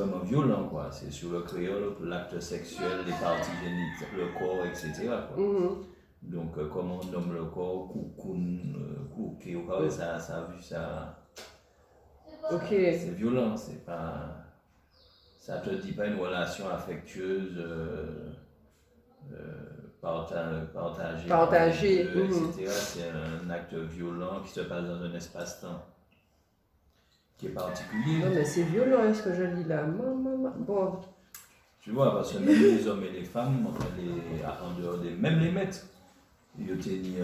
vraiment violent, quoi. C'est sur le créole, l'acte sexuel, les parties génitales, le corps, etc., quoi. Donc, comment on nomme le corps, koukoun, kouké, ça a vu ça. Ok. C'est violent, c'est pas. Ça te dit pas une relation affectueuse, partagée, etc. C'est un acte violent qui se passe dans un espace-temps qui est particulier. Non, mais c'est violent ce que je lis là. Bon. Tu vois, parce que même les hommes et les femmes, en dehors des. Même les maîtres, ils ont ni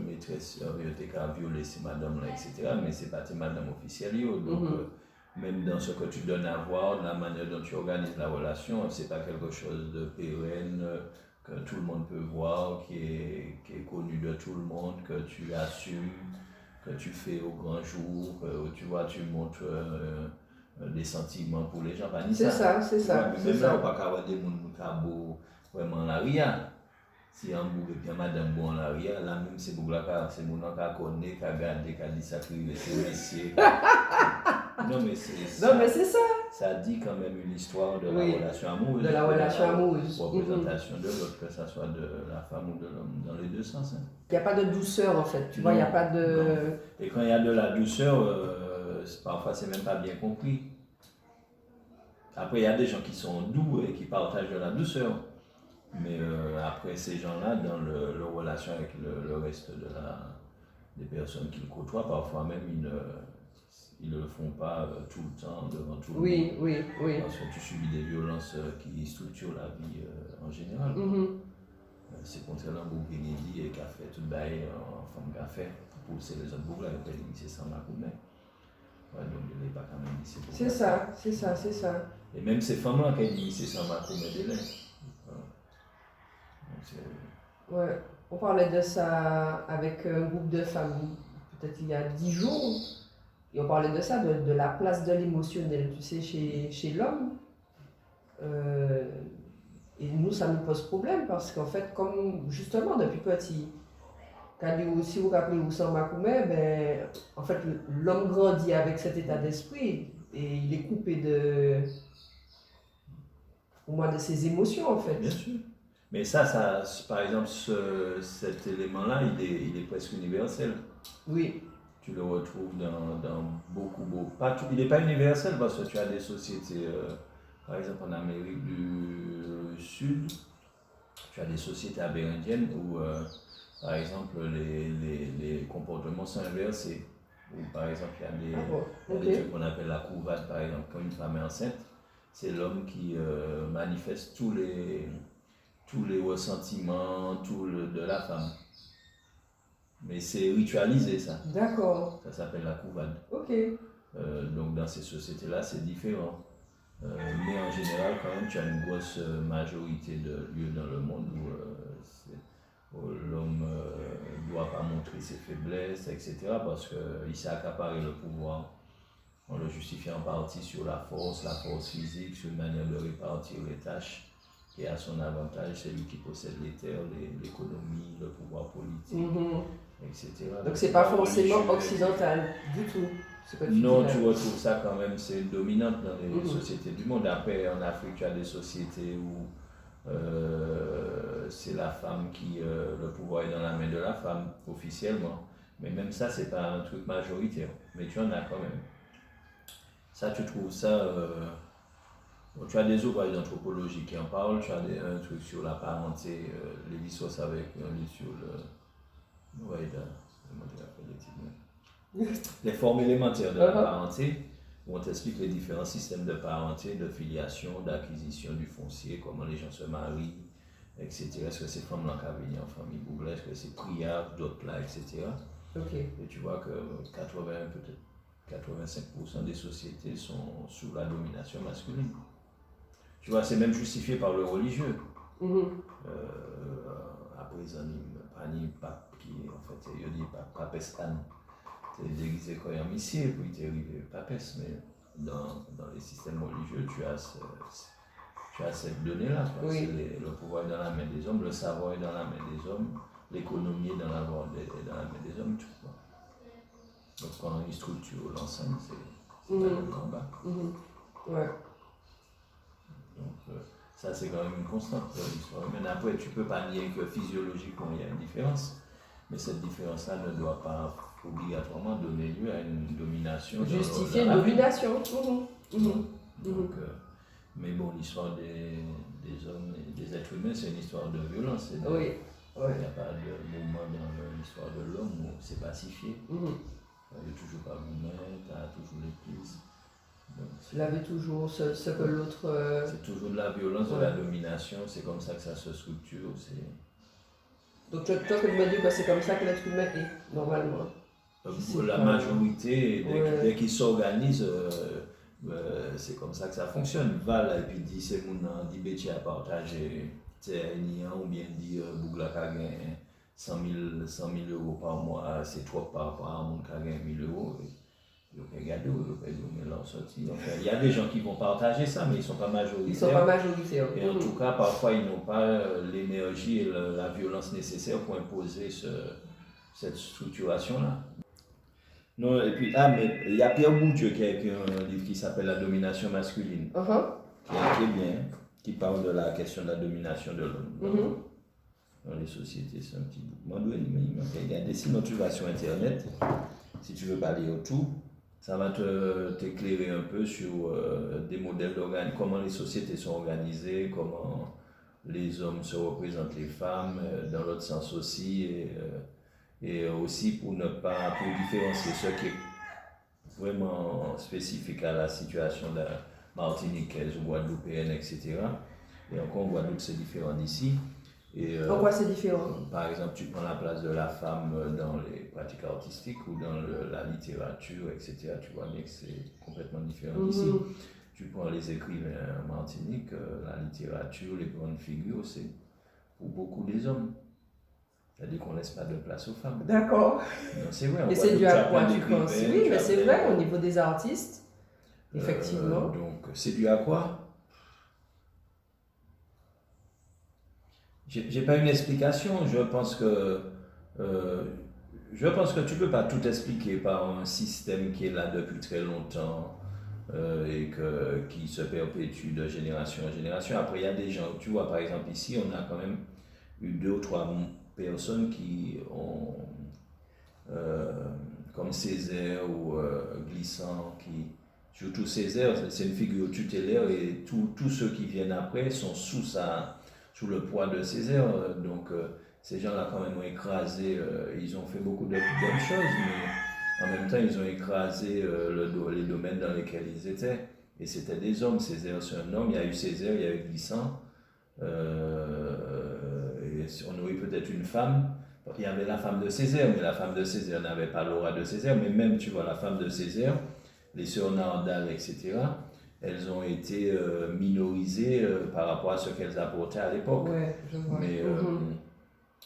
maîtresse, ils ont qu'à violer ces madames-là, etc. Mais c'est pas tes madames officielles. Donc, même dans ce que tu donnes à voir, la manière dont tu organises la relation, c'est pas quelque chose de pérenne, que tout le monde peut voir, qui est connu de tout le monde, que tu assumes, que tu fais au grand jour, que tu vois, tu montres des sentiments pour les gens. C'est ça, c'est ça. Même là, on ne peut pas avoir des gens qui vraiment la ria. Si un bouc et puis madame bon la ria, là même c'est bouc là, c'est mon nom qui connaît, qui a gardé, qui a dit ça, c'est messieurs. Non, mais c'est ça. Ça dit quand même une histoire de la relation amoureuse. De la relation amoureuse. Représentation de l'autre, que ce soit de la femme ou de l'homme, dans les deux sens. Hein. Il n'y a pas de douceur en fait, tu vois, il n'y a pas de. Non. Et quand il y a de la douceur, parfois c'est même pas bien compris. Après, il y a des gens qui sont doux et qui partagent de la douceur. Mais après, ces gens-là, dans leur relation avec le reste des personnes qu'ils côtoient, parfois même, ils ne le font pas tout le temps devant tout le monde. Oui. Parce que tu subis des violences qui structurent la vie en général. C'est contrairement à Bourguigny et qui a fait tout le bail en femme café pour pousser les autres boucles, avec l'initié sans Macoumé. Ouais, donc il n'est pas quand même initié. C'est ça. Et même ces femmes-là qui ont initié sans Macoumé, ouais, on parlait de ça avec un groupe de femmes, peut-être il y a 10 jours, et on parlait de ça, de la place de l'émotionnel, tu sais, chez l'homme. Et nous, ça nous pose problème parce qu'en fait, comme justement depuis petit, si vous rappelez Oussama Makoumé, ben, en fait, l'homme grandit avec cet état d'esprit et il est coupé pour moi, de ses émotions en fait. Bien sûr. Mais ça par exemple, cet élément-là, il est presque universel. Oui. Tu le retrouves dans beaucoup. Il n'est pas universel parce que tu as des sociétés, par exemple en Amérique du Sud, tu as des sociétés amérindiennes où, par exemple, les comportements sont inversés. Ou par exemple, il y a des trucs qu'on appelle la couvade, par exemple, quand une femme est enceinte, c'est l'homme qui manifeste tous les ressentiments de la femme. Mais c'est ritualisé ça. D'accord. Ça s'appelle la couvade. Ok. Donc dans ces sociétés-là, c'est différent. Mais en général, quand même, tu as une grosse majorité de lieux dans le monde où l'homme ne doit pas montrer ses faiblesses, etc. Parce qu'il s'est accaparé le pouvoir. On le justifie en partie sur la force physique, sur une manière de répartir les tâches. Et à son avantage, c'est lui qui possède les terres, l'économie, le pouvoir politique, etc. Donc c'est pas forcément occidental du tout. Non, tu retrouves ça quand même, c'est dominante dans les sociétés du monde. Après, en Afrique, tu as des sociétés où c'est la femme le pouvoir est dans la main de la femme, officiellement. Mais même ça, c'est pas un truc majoritaire. Mais tu en as quand même. Ça, tu trouves ça... tu as des ouvrages d'anthropologie qui en parlent, tu as un truc sur la parenté, Lévi-Strauss avec un livre sur les formes élémentaires de la parenté, où on t'explique les différents systèmes de parenté, de filiation, d'acquisition du foncier, comment les gens se marient, etc. Est-ce que c'est femmes-là qui viennent en famille bouglaise, est-ce que c'est prière, d'autres là, etc. Et tu vois que 85% des sociétés sont sous la domination masculine. Tu vois, c'est même justifié par le religieux. Après, ils ont dit pape qui, en fait, il dit papestan. C'est déguisé comme un missier, puis il est arrivé papesse, mais dans les systèmes religieux, tu as cette donnée-là. C'est le pouvoir est dans la main des hommes, le savoir est dans la main des hommes, l'économie est dans la main des hommes, tout. Donc quand ils structurent l'ensemble, c'est un combat. Ouais. Donc, ça, c'est quand même une constante dans l'histoire humaine. Après, tu ne peux pas nier que physiologiquement, il y a une différence, mais cette différence-là ne doit pas obligatoirement donner lieu à une domination. Justifier une domination. Donc, mais bon, l'histoire des hommes et des êtres humains, c'est une histoire de violence. Oui. Il n'y a pas de mouvement dans l'histoire de l'homme où c'est pacifié. Il n'y a toujours pas mouvement, tu as toujours l'église. Tu l'avais toujours, ce que l'autre. C'est toujours de la violence, de la domination, c'est comme ça que ça se structure. Donc, toi, tu me dis que c'est comme ça que l'être humain est, normalement. La majorité, dès qu'ils s'organisent, c'est comme ça que ça fonctionne. Va et puis dit c'est mon dit Betty à partager, ou bien dit Bougla qui a gagné 100 000 euros par mois, c'est trop par rapport à mon qui a gagné 1 000 euros. Ils peuvent regarder, ils peuvent donner leur sortie. Enfin, il y a des gens qui vont partager ça, mais ils ne sont pas majoritaires. Ils ne sont pas majoritaires. Et en tout cas, parfois, ils n'ont pas l'énergie et la violence nécessaire pour imposer cette structuration-là. Non, et puis, mais il y a Pierre Bourdieu qui a écrit un livre qui s'appelle La domination masculine, qui est très bien, qui parle de la question de la domination de l'homme dans les sociétés. C'est un petit bout. Regardez, sinon tu vas sur Internet, si tu veux pas lire tout, ça va t'éclairer un peu sur des modèles d'organisation, comment les sociétés sont organisées, comment les hommes se représentent les femmes, dans l'autre sens aussi, et aussi pour différencier ce qui est vraiment spécifique à la situation de la martiniquaise ou guadeloupéenne, etc. Et encore en Guadeloupe, c'est différent d'ici. En quoi c'est différent? Par exemple, tu prends la place de la femme dans les pratiques artistiques ou dans la littérature, etc. Tu vois bien que c'est complètement différent d'ici. Tu prends les écrivains en Martinique, la littérature, les grandes figures, c'est pour beaucoup des hommes. C'est-à-dire qu'on ne laisse pas de place aux femmes. D'accord. C'est vrai. Et c'est dû à quoi tu penses? Oui, mais c'est vrai, au niveau des artistes, effectivement. Donc, c'est dû à quoi? J'ai pas une explication. Je pense que tu peux pas tout expliquer par un système qui est là depuis très longtemps et qui se perpétue de génération en génération. Après, il y a des gens, tu vois, par exemple ici, on a quand même eu 2 ou 3 personnes qui ont, comme Césaire ou Glissant, surtout Césaire, c'est une figure tutélaire et tous ceux qui viennent après sont sous le poids de Césaire. Donc ces gens-là quand même ont écrasé, ils ont fait beaucoup de bonnes choses, mais en même temps ils ont écrasé les domaines dans lesquels ils étaient. Et c'était des hommes. Césaire c'est un homme, il y a eu Césaire, il y a eu Glissant. On aurait peut-être une femme. Il y avait la femme de Césaire, mais la femme de Césaire n'avait pas l'aura de Césaire. Mais même, tu vois, la femme de Césaire, les sœurs Nardal, etc., elles ont été minorisées par rapport à ce qu'elles apportaient à l'époque. Ouais, je vois.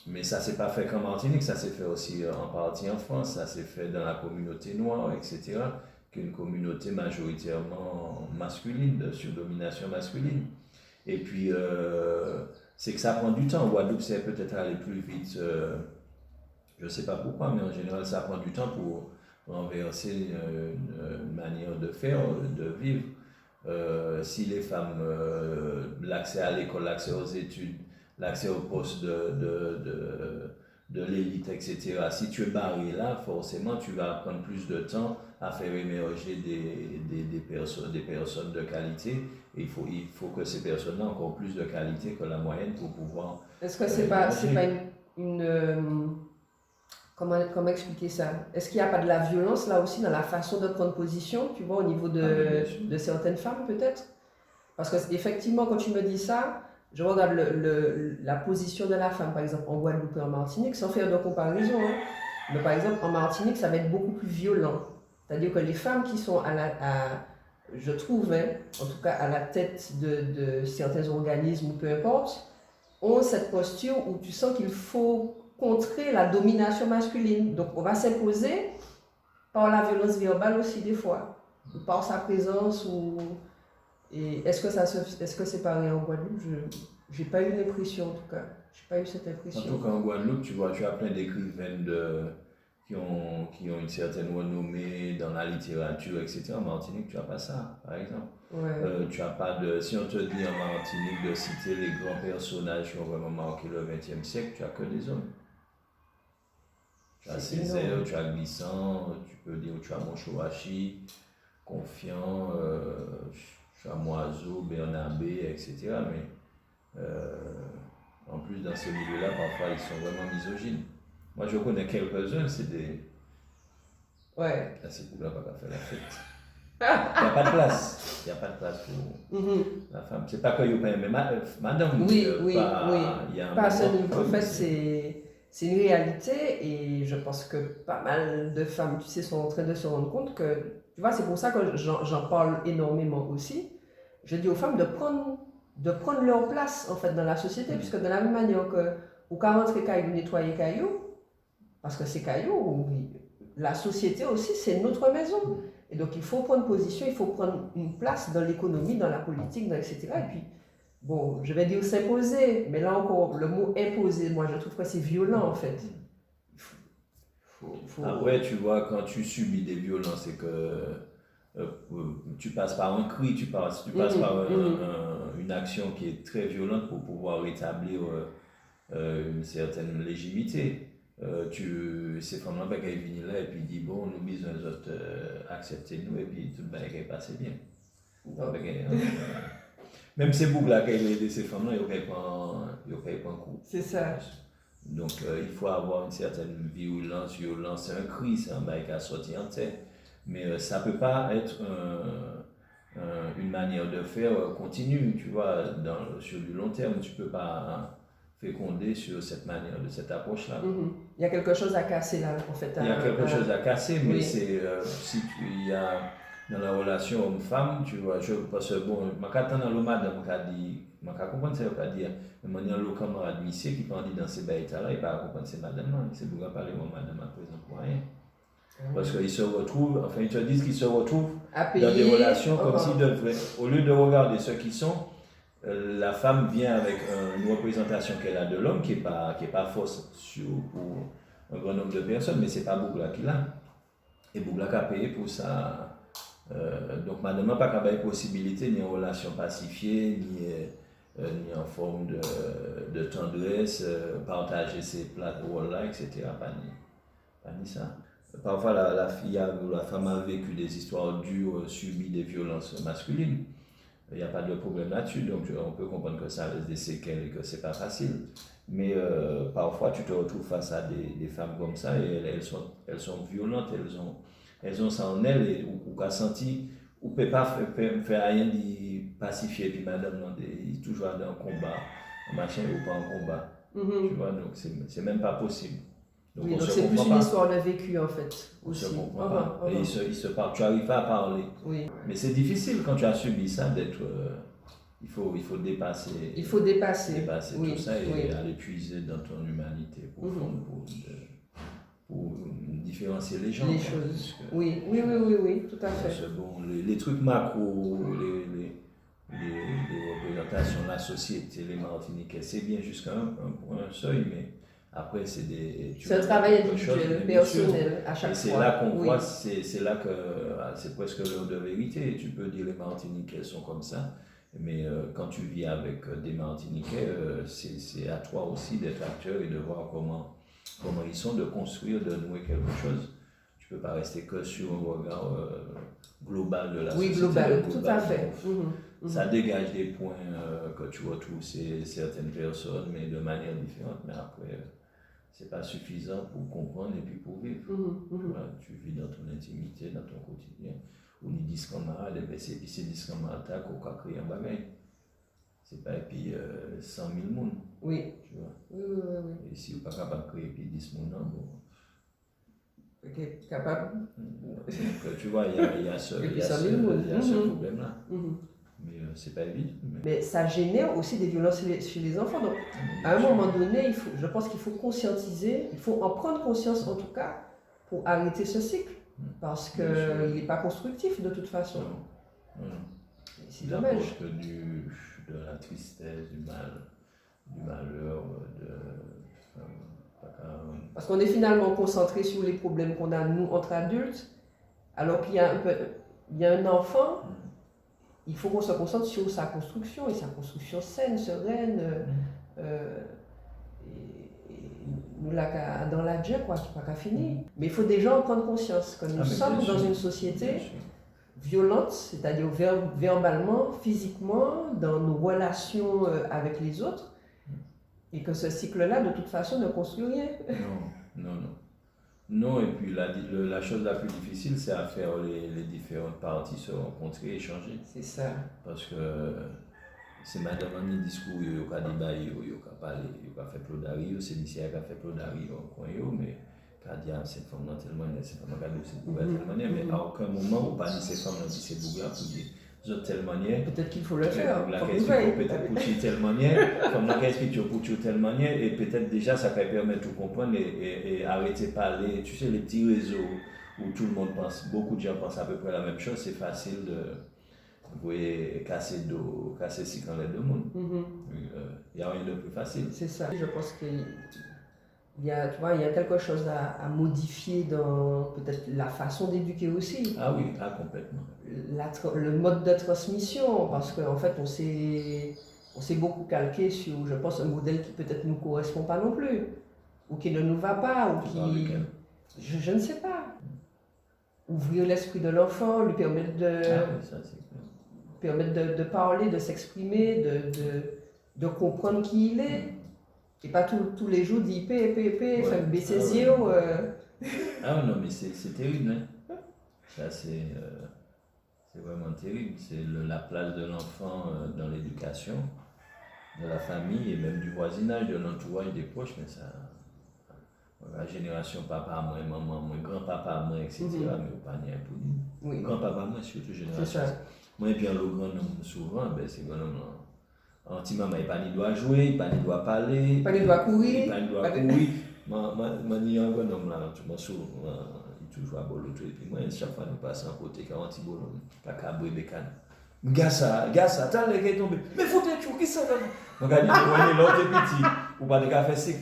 Mais ça ne s'est pas fait qu'en Martinique, ça s'est fait aussi en partie en France, ça s'est fait dans la communauté noire, etc., qui est une communauté majoritairement masculine, de surdomination masculine. Et puis, c'est que ça prend du temps. Guadeloupe, c'est peut-être aller plus vite. Je ne sais pas pourquoi, mais en général, ça prend du temps pour renverser une manière de faire, de vivre. Si les femmes, l'accès à l'école, l'accès aux études, l'accès aux postes de l'élite, etc. Si tu es barré là, forcément, tu vas prendre plus de temps à faire émerger des personnes de qualité. Et il faut que ces personnes-là aient encore plus de qualité que la moyenne pour pouvoir... Est-ce que c'est pas une comment expliquer ça? Est-ce qu'il n'y a pas de la violence là aussi dans la façon de prendre position, tu vois, au niveau de certaines femmes peut-être? Parce qu'effectivement, quand tu me dis ça, je regarde la position de la femme, par exemple, en Guadeloupe et en Martinique, sans faire de comparaison. Mais par exemple, en Martinique, ça va être beaucoup plus violent. C'est-à-dire que les femmes qui sont je trouve, en tout cas à la tête de certains organismes ou peu importe, ont cette posture où tu sens qu'il faut contrer la domination masculine. Donc on va s'imposer par la violence verbale aussi des fois, ou par sa présence. Est-ce que c'est pareil en Guadeloupe? Je n'ai pas eu l'impression en tout cas. J'ai pas eu cette impression. En tout cas en Guadeloupe, tu vois, tu as plein d'écrivaines qui ont une certaine renommée dans la littérature, etc. En Martinique, tu n'as pas ça, par exemple. Ouais. Tu as pas de. Si on te dit en Martinique de citer les grands personnages qui ont vraiment marqué le XXe siècle, tu as que des hommes. Tu as C'est Césaire, énorme. tu as Glissant, tu peux dire tu as Monchoachi, Confiant, tu as Moiseau, Bernabé, etc. Mais en plus, dans ce milieu-là, parfois, ils sont vraiment misogynes. Moi, je connais quelques-uns, c'est des. Ouais. Là, c'est pour là qu'on va faire la fête. Il n'y a pas de place. Il n'y a pas de place pour la femme. C'est pas que vous pas mais madame, Oui, oui, pas, oui. il y a un Pas à ce moment niveau. En comme fait, c'est une réalité et je pense que pas mal de femmes, tu sais, sont en train de se rendre compte que, tu vois, c'est pour ça que j'en parle énormément aussi. Je dis aux femmes de prendre leur place, en fait, dans la société, puisque de la même manière que, au 40 cailloux, nettoyer cailloux, parce que c'est cailloux, la société aussi, c'est notre maison. Et donc, il faut prendre position, il faut prendre une place dans l'économie, dans la politique, etc. Et puis, bon, je vais dire s'imposer, mais là encore, le mot imposer, moi, je trouve que c'est violent, en fait. Après, tu vois, quand tu subis des violences et que tu passes par un cri, tu passes par une action qui est très violente pour pouvoir rétablir une certaine légitimité. Ces femmes-là, ben, elles viennent là et puis disent bon, nous besoin d'autres accepter nous et puis tout le monde est passé bien. Même ces boucles-là qui ont aidé ces femmes-là, ils n'ont pas un coup. C'est ça. Donc il faut avoir une certaine violence, c'est un cri, c'est un bail qui a sorti en tête. Mais ça ne peut pas être une manière de faire continue, tu vois, sur du long terme, tu ne peux pas féconder sur cette manière, de cette approche-là. Il y a quelque chose à casser là, en fait. Il y a quelque chose à casser, mais oui. c'est il y a dans la relation homme-femme, tu vois, parce que bon, je dans le madame qui a dit, je comprends ce qu'elle a dit, mais il y a le camarade monsieur qui peut dire dans ces baïtas-là, il ne peut pas comprendre ces madame là, c'est pour parler de madame à présent pour rien. Parce qu'ils se retrouvent, enfin ils te disent qu'ils se retrouvent dans des relations comme s'ils devraient, au lieu de regarder ceux qui sont, la femme vient avec une représentation qu'elle a de l'homme qui n'est pas fausse pour un grand nombre de personnes, mais ce n'est pas Bougla qui l'a. Et Bougla qui a payé pour ça. Donc madame n'a pas de possibilité ni en relation pacifiée, ni en forme de tendresse, partager ses plats de rôle-là, etc. Pas ni ça. Parfois la fille ou la femme a vécu des histoires dures, subi des violences masculines. Il n'y a pas de problème là-dessus, donc on peut comprendre que ça laisse des séquelles et que c'est pas facile. Mais parfois tu te retrouves face à des femmes comme ça et elles sont violentes, elles ont ça en elles et ou qu'a senti ou peut pas faire rien de pacifier puis madame non est toujours dans un combat, un machin ou pas en combat. Tu vois, donc c'est même pas possible. Donc, oui, donc c'est plus une histoire de vécu en fait. Aussi. Et ils se parlent, tu arrives pas à parler. Oui. Mais c'est difficile quand tu as subi ça d'être. Il faut dépasser. Il faut dépasser tout ça et aller puiser dans ton humanité profonde pour différencier les gens. Les choses. Oui, tout à fait. Bon, les trucs macro, les représentations de la société, les Martiniquais, c'est bien jusqu'à un seuil, mais après, c'est un travail individuel, personnel, à chaque fois. Et c'est là qu'on voit, c'est là que c'est presque l'heure de vérité. Tu peux dire les Martiniquais sont comme ça, mais quand tu vis avec des Martiniquais, c'est à toi aussi d'être acteur et de voir comment ils sont, de construire, de nouer quelque chose. Tu ne peux pas rester que sur un regard global de la société. Oui, global, tout à fait. Ça dégage des points que tu retrouves chez certaines personnes, mais de manière différente. Mais après, c'est pas suffisant pour comprendre et puis pour vivre. Tu vis dans ton intimité, dans ton quotidien. On y 10 camarades, et puis c'est 10 camarades qu'on a créé un bagage. C'est pas et puis 100 000 personnes. Oui. Tu vois. Oui. Et si on n'est pas capable de créer puis 10 personnes, bon. Ok, capable. Donc, tu vois, il y a ce problème-là. Mais c'est pas évident. Mais ça génère aussi des violences chez les enfants. Donc, à un moment donné, je pense qu'il faut conscientiser, il faut en prendre conscience en tout cas pour arrêter ce cycle. Parce qu'il n'est pas constructif de toute façon. Non. C'est dommage. Que de la tristesse, du malheur, Parce Parce qu'on est finalement concentré sur les problèmes qu'on a, nous, entre adultes, alors qu'il y a il y a un enfant, il faut qu'on se concentre sur sa construction, et sa construction saine, sereine, nous là dans la Dieu, quoi, qui n'est pas qu'à finir. Mais il faut déjà en prendre conscience, que nous sommes dans une société violente, c'est-à-dire verbalement, physiquement, dans nos relations avec les autres, et que ce cycle-là, de toute façon, ne construit rien. Non. Non, et puis la chose la plus difficile, c'est à faire les différentes parties se rencontrer, échanger. C'est ça. Parce que c'est madame un discours, il y a débat, il y a parlé, il y a fait plodari, c'est lycée qui a fait plodari au coin, mais quand il y a cette femme tellement, c'est pas mal de cette telle manière, mais à aucun moment, on parle de ces femmes qui c'est bouga pour dire de telle manière. Peut-être qu'il faut le faire. La question peut-être pour de telle manière, comme la question pour de telle manière, et peut-être déjà ça peut permettre de comprendre et arrêter de parler. Tu sais, les petits réseaux où tout le monde pense, beaucoup de gens pensent à peu près la même chose, c'est facile de casser ci quand les deux mondes. Il n'y a rien de plus facile. C'est ça. Je pense qu'il y a, tu vois, il y a quelque chose à modifier dans peut-être la façon d'éduquer aussi. Ah oui, complètement. Le mode de transmission, parce qu'en fait, on s'est beaucoup calqué sur, je pense, un modèle qui peut-être ne nous correspond pas non plus, ou qui ne nous va pas, ou qui... Je ne sais pas. Ouvrir l'esprit de l'enfant, lui permettre de parler, de s'exprimer, de comprendre qui il est. Et pas tous les jours dire faire baisser ses yeux. Ah non, mais c'est terrible, hein. Ça, c'est vraiment terrible. C'est la place de l'enfant dans l'éducation, de la famille et même du voisinage, de l'entourage des proches. Mais ça, la génération papa, moi, maman, moi, grand-papa, moi, etc. Mais pas rien pour dire. Oui. Grand-papa, moi, surtout génération. Moi, et bien le grand homme, souvent, c'est grand homme. Anti-maman, il n'y a pas de jouer, il n'y a pas de parler, il n'y a pas de courir. Il n'y a pas de courir. Moi, il y a un grand homme là, je m'en souviens, il toujours à bolo. Et puis moi, chaque fois, nous passons à côté, quand il bolo, il y a cabré bécane. Gassa, t'as les gars tombés. Mais faut te tuer, qui ça va? Moi, quand il dit, l'autre petit, ou pas de café sec.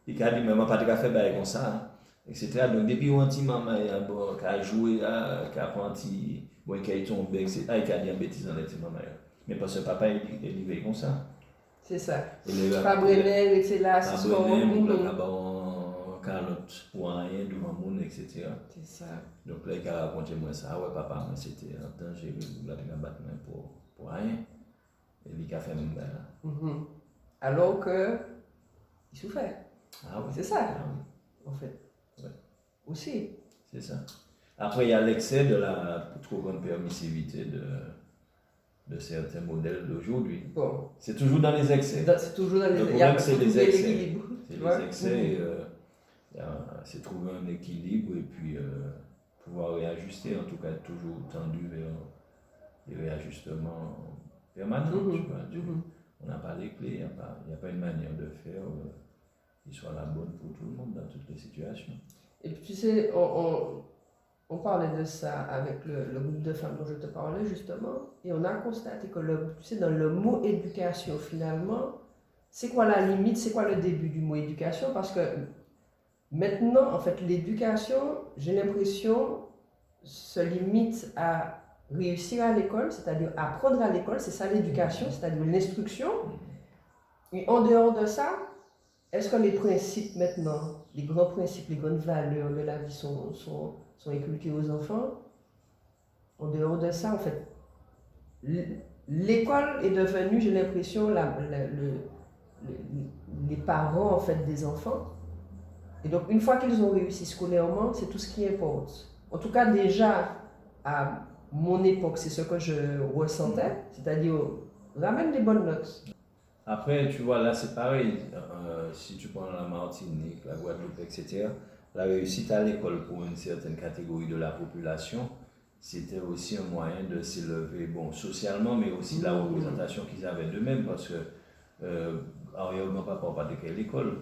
Il a dit, mais moi, pas de café, comme ça, etc. Donc, depuis anti-maman, il a joué, il a apprenti, il a tombé, etc. Il a dit une bêtise dans l'anti-maman. Mais parce que papa, il est comme ça. C'est ça. Fabrenel, etc. C'est Carlotte, pour rien, devant le monde, etc. C'est ça. Donc là, il a raconté moi ça. Ah ouais, papa, moi c'était un temps, j'ai eu la battre pour rien. Et il a fait même là. Alors que, il souffrait. Ah oui. C'est ça, en fait. Ouais. Aussi. C'est ça. Après, il y a l'excès de la trop grande permissivité de certains modèles d'aujourd'hui. Bon. C'est toujours dans les excès. C'est toujours dans les excès. Le problème, c'est les excès. C'est les excès. C'est trouver un équilibre et puis pouvoir réajuster, en tout cas toujours tendu vers des réajustements permanents. On n'a pas les clés, il n'y a pas une manière de faire qui soit la bonne pour tout le monde dans toutes les situations. Et puis tu sais, on parlait de ça avec le groupe de femmes dont je te parlais justement, et on a constaté que tu sais, dans le mot éducation finalement, c'est quoi la limite, c'est quoi le début du mot éducation? Parce que maintenant, en fait, l'éducation, j'ai l'impression, se limite à réussir à l'école, c'est-à-dire apprendre à l'école, c'est ça l'éducation, c'est-à-dire l'instruction. Et en dehors de ça, est-ce que les principes maintenant, les grands principes, les grandes valeurs de la vie sont inculqués aux enfants? En dehors de ça, en fait, l'école est devenue, j'ai l'impression, les parents en fait, des enfants. Et donc, une fois qu'ils ont réussi scolairement, c'est tout ce qui importe. En tout cas, déjà, à mon époque, c'est ce que je ressentais, c'est-à-dire, ramène des bonnes notes. Après, tu vois, là, c'est pareil. Si tu prends la Martinique, la Guadeloupe, etc., la réussite à l'école pour une certaine catégorie de la population, c'était aussi un moyen de s'élever, bon, socialement, mais aussi la représentation qu'ils avaient d'eux-mêmes, parce que, arrière-grand-papa n'a pas de quelle école.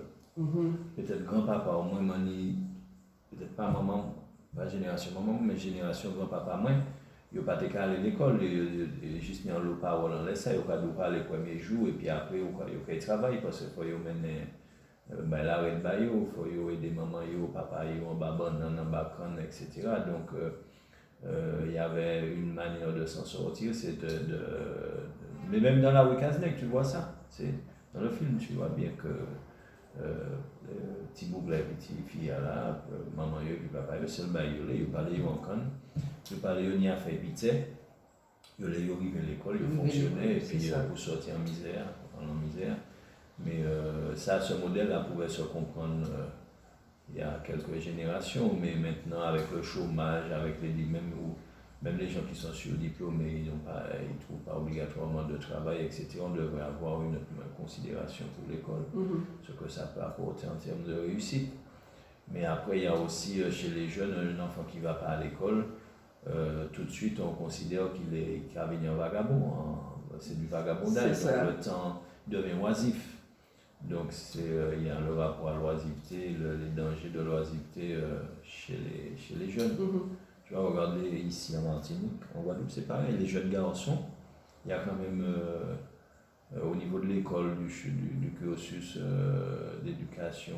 Peut-être grand-papa, au moins, peut-être pas maman, pas génération maman, mais génération grand-papa, moins, il n'y a pas de cas à l'école, juste mis en l'eau parole en laissant, il n'y a pas de parler le premier jour, et puis après, il y a travail, parce qu'il faut mener ben, l'arrêt de baillot, il faut aider maman, papa, en bas, en bas, etc. Donc, il y avait une manière de s'en sortir, c'est mais même dans la rue Kaznek, tu vois ça. C'est, dans le film, tu vois bien que petit bougla et petit fille là, maman et papa, c'est le baillot, ils parlaient en canne, ils parlaient ni à faire vite, ils arrivaient à l'école, ils fonctionnaient, et puis pour sortir en misère. Mais ça, ce modèle-là pouvait se comprendre il y a quelques générations, mais maintenant avec le chômage, avec même les gens qui sont surdiplômés, ils ne trouvent pas obligatoirement de travail, etc. On devrait avoir une considération pour l'école, ce que ça peut apporter en termes de réussite. Mais après, il y a aussi chez les jeunes, un enfant qui ne va pas à l'école, tout de suite on considère qu'il va devenir vagabond. Hein. C'est du vagabondage, donc le temps devient oisif. Donc il y a le rapport à l'oisiveté, les dangers de l'oisiveté chez les jeunes. Tu vas regarder ici en Martinique, en Guadeloupe, c'est pareil, les jeunes garçons, il y a quand même au niveau de l'école, du cursus d'éducation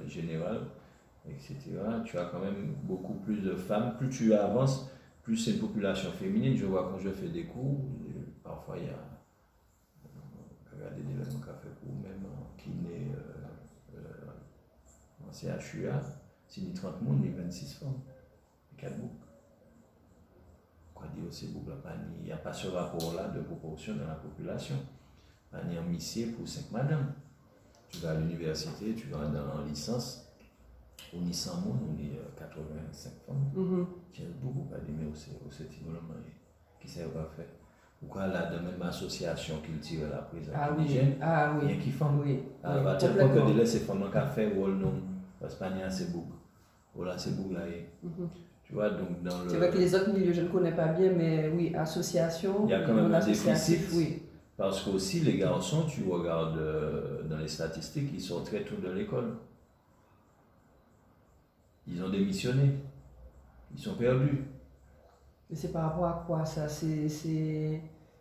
générale, etc., tu as quand même beaucoup plus de femmes. Plus tu avances, plus c'est une population féminine. Je vois quand je fais des cours, parfois il y a regardez des événements qu'a fait cours, même en kiné, en CHUA, c'est ni 30 monde, ni 26 femmes, ni 4 boucles. Pourquoi dire ces boucles là, il n'y a pas ce rapport-là de proportion dans la population. Pas ni en missier pour 5 madames. Tu vas à l'université, tu vas en licence, on y 100 monde, on y 85 femmes. Qui est beaucoup pas d'aimer au type qui s'est pas fait. Pourquoi là, de même association qui tire la prison indigène, il y a qui font. À tel point que de ces femmes qui ont fait ou non, parce qu'il y a assez beaucoup. Ou là, c'est beaucoup là. Tu vois, donc dans le. C'est vrai que les autres milieux, je ne connais pas bien, mais oui, association. Il y a quand même un déficit. Oui. Parce qu'aussi, les garçons, tu regardes dans les statistiques, ils sont très tôt de l'école. Ils ont démissionné. Ils sont perdus. Mais c'est par rapport à quoi ça Enfin,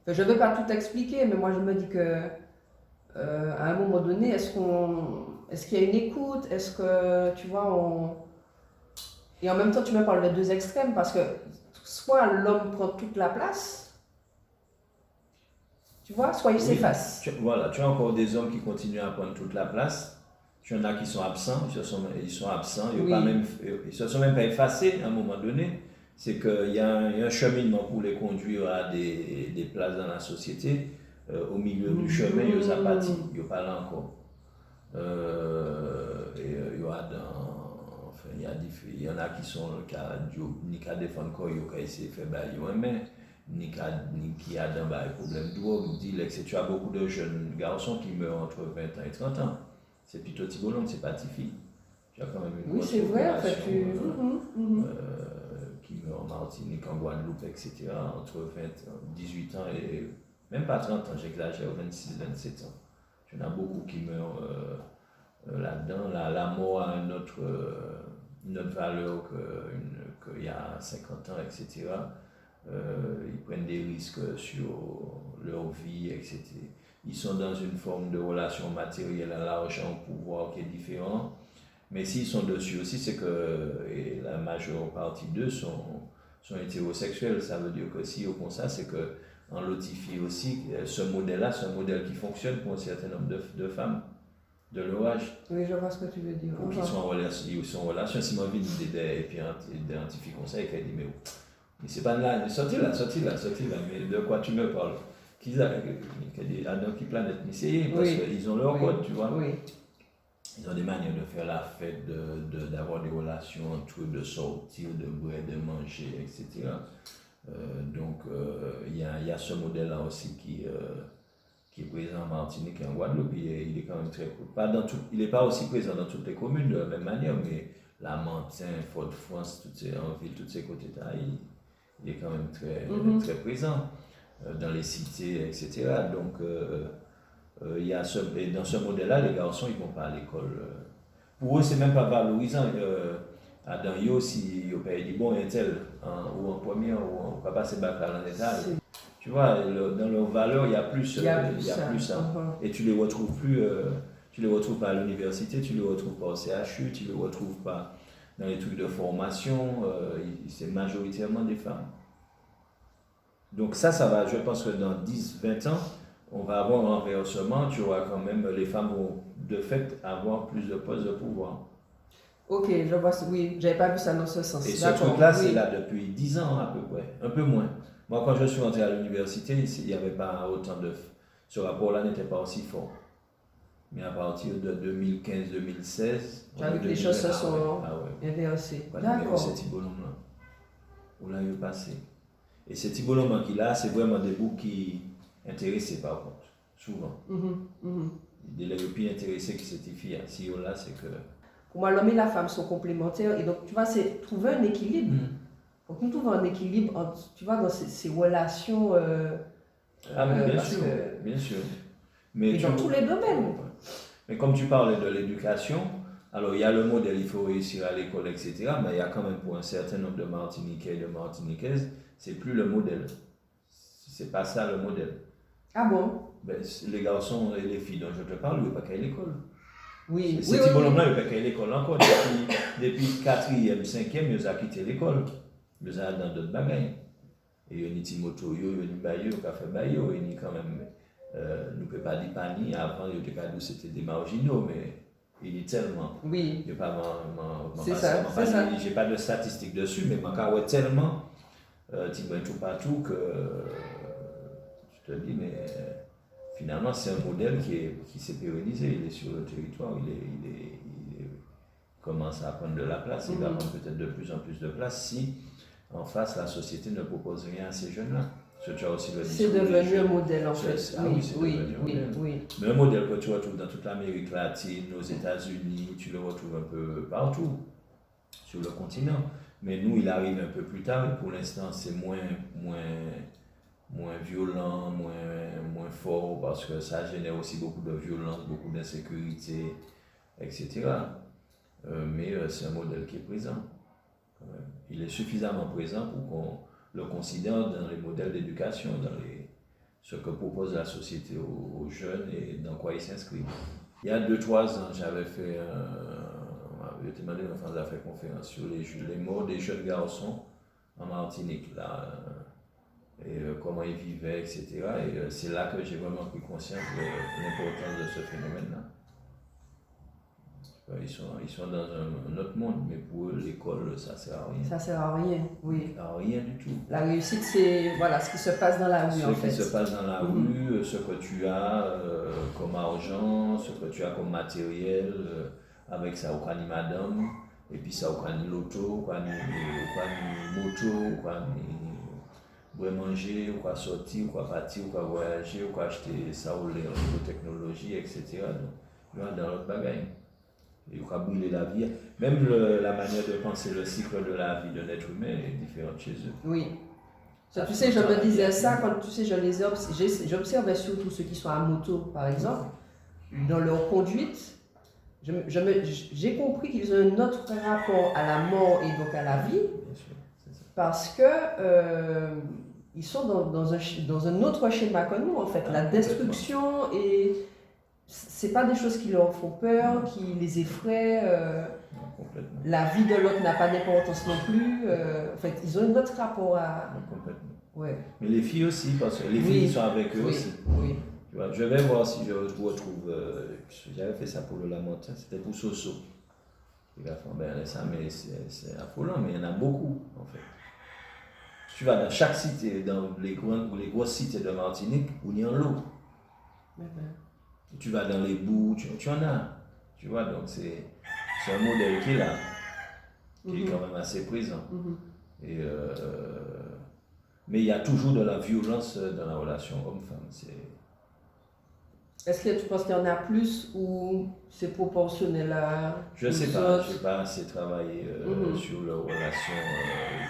je ne vais pas tout expliquer, mais moi je me dis que à un moment donné, est-ce qu'il y a une écoute? Est-ce que, tu vois, Et en même temps, tu me parles de deux extrêmes, parce que soit l'homme prend toute la place, tu vois, soit il s'efface. Voilà, tu as encore des hommes qui continuent à prendre toute la place. Tu en as qui sont absents, ils sont absents, ils ne se sont même pas effacés à un moment donné. C'est qu'il y a un cheminement pour les conduire à des places dans la société. Au milieu du chemin, ils sont partis, ils ne sont pas là encore. Il y en a qui sont ni qu'à défendre quoi, ils ont essayé de faire bailler, mais ni qui a des problèmes de drogue, etc. Tu as beaucoup de jeunes garçons qui meurent entre 20 ans et 30 ans. C'est plutôt petit bonhomme, c'est pas petit fille. Tu as quand même une grosse population qui meurt en Martinique, en Guadeloupe, etc. entre 18 ans et même pas 30 ans, j'exagère, 26, 27 ans. Tu en as beaucoup qui meurent là-dedans. La mort a une autre valeur qu'il y a 50 ans, etc. Ils prennent des risques sur leur vie, etc. Ils sont dans une forme de relation matérielle à l'argent, au pouvoir qui est différent. Mais s'ils sont dessus aussi, c'est que la majeure partie d'eux sont hétérosexuels. Ça veut dire que si au fond ça, c'est qu'on lotifie aussi ce modèle-là, c'est un modèle qui fonctionne pour un certain nombre de femmes de leur âge. Oui, je vois ce que tu veux dire. Pour qu'ils soient en relation. Si moi, je identifie comme ça, et qu'elle dit, mais c'est pas là, sorti là, mais de quoi tu me parles? Qu'ils a dit, à notre planète, mais c'est parce qu'ils ont leur code, tu vois. Oui. Ils ont des manières de faire la fête, d'avoir des relations entre eux, de sortir, de boire, de manger, etc. Donc, il y a ce modèle-là aussi qui est présent en Martinique et en Guadeloupe. Il est quand même très cool. Il n'est pas aussi présent dans toutes les communes de la même manière, mais la Mentin, Fort-de-France, en ville, tous ces côtés-là, il est quand même très présent dans les cités, etc. Donc, il y a dans ce modèle-là, les garçons, ils ne vont pas à l'école. Pour eux, ce n'est même pas valorisant. Dans eux, si ils payent bon, un tel, ou en première, ou on ne va pas se battre à l'état. Tu vois, dans leurs valeurs, il y a plus ça. Et tu ne les retrouves plus Tu ne le retrouves pas à l'université, tu ne le retrouves pas au CHU, tu ne le retrouves pas dans les trucs de formation. C'est majoritairement des femmes. Donc ça va, je pense que dans 10-20 ans, on va avoir un renversement. Tu auras quand même, les femmes vont de fait avoir plus de postes de pouvoir. Ok, je vois, oui, j'avais pas vu ça dans ce sens. Et ce truc-là, c'est là depuis 10 ans à peu près, un peu moins. Moi, quand je suis rentré à l'université, il n'y avait pas autant de... Ce rapport-là n'était pas aussi fort. Mais à partir de 2015-2016... Tu as vu que les choses se sont inversées. D'accord. C'est Thibault-Lomban. Où là, il est passé. Et c'est Thibault-Lomban qui là, c'est vraiment des boucs qui intéressés par contre, souvent. Des plus intéressés qui cette fille. Si là, c'est que... Pour moi, l'homme et la femme sont complémentaires. Et donc, tu vois, c'est trouver un équilibre. Donc, nous trouvons un équilibre, tu vois, dans ces relations. Mais bien sûr, bien sûr. Mais dans tous les domaines. Mais comme tu parlais de l'éducation, alors il y a le modèle, il faut réussir à l'école, etc. Mais il y a quand même pour un certain nombre de Martiniquais et de Martiniquaises, c'est plus le modèle. C'est pas ça le modèle. Ah bon? Les garçons et les filles dont je te parle, ils ne vont pas qu'à l'école. Oui, c'est Thibault-Lomban, il n'y a pas qu'à l'école encore. Depuis 4e, 5e, ils ont quitté l'école. Ils ont dans d'autres bagages. Et il y a des petits motos, il y a des baillots, il y a fait baillots, il y a quand même. Nous ne pouvons pas dire panier, avant, c'était des marginaux, mais il est tellement. Oui. Il n'y a pas c'est ça. Je n'ai pas de statistiques dessus, mais il y a tellement. Tu ne tout partout que. Je te dis, mais. Finalement, c'est un modèle qui s'est pérennisé. Il est sur le territoire, il commence à prendre de la place. Il va prendre peut-être de plus en plus de place si, en face, la société ne propose rien à ces jeunes-là. C'est devenu un modèle, en fait. Oui. Mais un modèle que tu retrouves dans toute l'Amérique latine, aux États-Unis, tu le retrouves un peu partout, sur le continent. Mais nous, il arrive un peu plus tard, et pour l'instant, c'est moins violent, moins fort, parce que ça génère aussi beaucoup de violence, beaucoup d'insécurité, etc. Mais c'est un modèle qui est présent. Il est suffisamment présent pour qu'on le considère dans les modèles d'éducation, dans ce que propose la société aux jeunes et dans quoi ils s'inscrivent. Il y a 2-3 ans, j'avais demandé à faire une conférence sur les morts des jeunes garçons en Martinique. Là, et comment ils vivaient, etc. Et c'est là que j'ai vraiment pris conscience de l'importance de ce phénomène-là. Ils sont dans un autre monde, mais pour eux, l'école, ça ne sert à rien. Ça ne sert à rien, oui. À rien du tout. La réussite, c'est ce qui se passe dans la rue, en fait. Ce qui se passe dans la rue, ce que tu as comme argent, ce que tu as comme matériel, avec ça, au ni madame, et puis ça, au ni loto, au ni moto, au ni manger, ou quoi sortir, ou quoi partir, ou quoi voyager, ou quoi acheter ça ou les technologies, etc. Donc, il y a dans l'autre bagaille. Il faut brûler la vie. Même la manière de penser le cycle de la vie de l'être humain est différente chez eux. Oui. Ça, tu sais, je me disais ça quand je les j'observais surtout ceux qui sont à moto, par exemple, dans leur conduite. J'ai compris qu'ils ont un autre rapport à la mort et donc à la vie. Bien sûr, c'est ça. Parce que ils sont dans un autre schéma que nous, en fait. La destruction et c'est pas des choses qui leur font peur, qui les effraient. La vie de l'autre n'a pas d'importance non plus. En fait, ils ont un autre rapport à. Complètement. Ouais. Mais les filles aussi, parce que les filles sont avec eux aussi. Oui. Tu vois, je vais voir si je retrouve. J'avais fait ça pour le Lamontin, c'était pour Soso. Il a fait ça, mais c'est affolant, mais il y en a beaucoup en fait. Tu vas dans chaque cité, dans les grosses cités de Martinique, où il y a l'eau. Tu vas dans les bouts, tu en as. Tu vois, donc c'est un modèle qui est là, qui est quand même assez présent. Et, mais il y a toujours de la violence dans la relation homme-femme. Est-ce que tu penses qu'il y en a plus ou c'est proportionnel à... Je ne sais pas, je n'ai pas assez travaillé sur leurs relations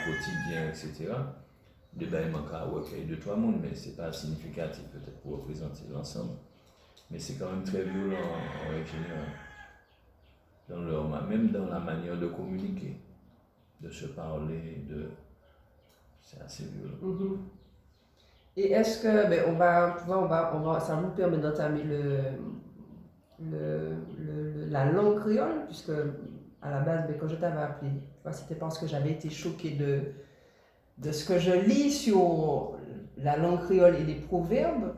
quotidiennes, etc. Il manque à recueillir de tout le monde, mais ce n'est pas significatif peut-être pour représenter l'ensemble. Mais c'est quand même très violent en règle générale. Même dans la manière de communiquer, de se parler, c'est assez violent. Et est-ce que, ça nous permet d'entamer la langue créole, puisque à la base, quand je t'avais appelé, c'était parce que j'avais été choquée de ce que je lis sur la langue créole et les proverbes.